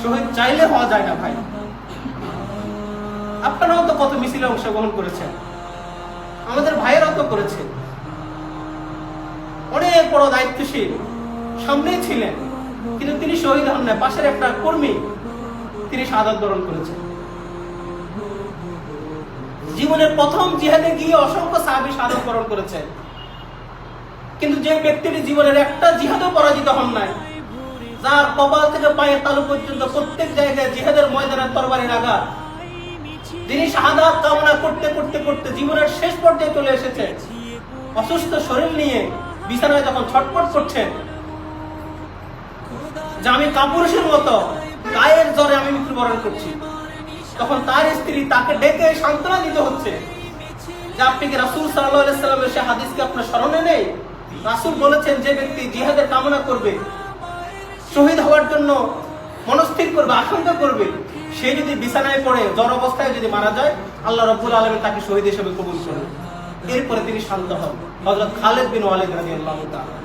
শহীদ চাইলে হওয়া যায় না ভাই। আপনারাও তো কত মিছিলে অংশগ্রহণ করেছেন, আমাদের ভাইয়েরাও তো করেছে, অনেক বড় দায়িত্বশীল সামনেই ছিলেন, কিন্তু তিনি শহীদ হন না। পাশের একটা কর্মী তিনি শাহাদাত বরণ করেছেন। জীবনের প্রথম জিহাদে গিয়ে অসংখ্য সাহাবী শাহাদাত বরণ করেছেন, কিন্তু যে ব্যক্তিটি জীবনের একটা জিহাদেও পরাজিত হন নাই, যার কপাল থেকে পায়ের তালু পর্যন্ত প্রত্যেক জায়গায় জিহাদের ময়দানের তরবারি লাগা, যিনি শাহাদাত কামনা করতে করতে করতে জীবনের শেষ পর্যায়ে চলে এসেছে, অসুস্থ শরীর নিয়ে বিছানায় যখন ছটফট করছেন যে আমি কাপুরুষের মতো গায়ের জ্বরে আমি মৃত্যুবরণ করছি, তখন তার স্ত্রী তাকে ডেকে সান্ত্বনা দিতে হচ্ছে যে আপনি কি রাসূল সাল্লাল্লাহু আলাইহি সাল্লামের সেই হাদিসকে আপনার স্মরণে নেই? রাসূল বলেছেন যে ব্যক্তি জিহাদের কামনা করবে, শহীদ হওয়ার জন্য মনস্থির করবে, আশঙ্কা করবে, সে যদি বিছানায় পড়ে জ্বর অবস্থায় যদি মারা যায়, আল্লাহ রাব্বুল আলামিন তাকে শহীদ হিসেবে কবুল করবেন। এরপরে তিনি শান্ত হন। হযরত খালিদ বিন ওয়ালিদ রাদিয়াল্লাহু তাআলা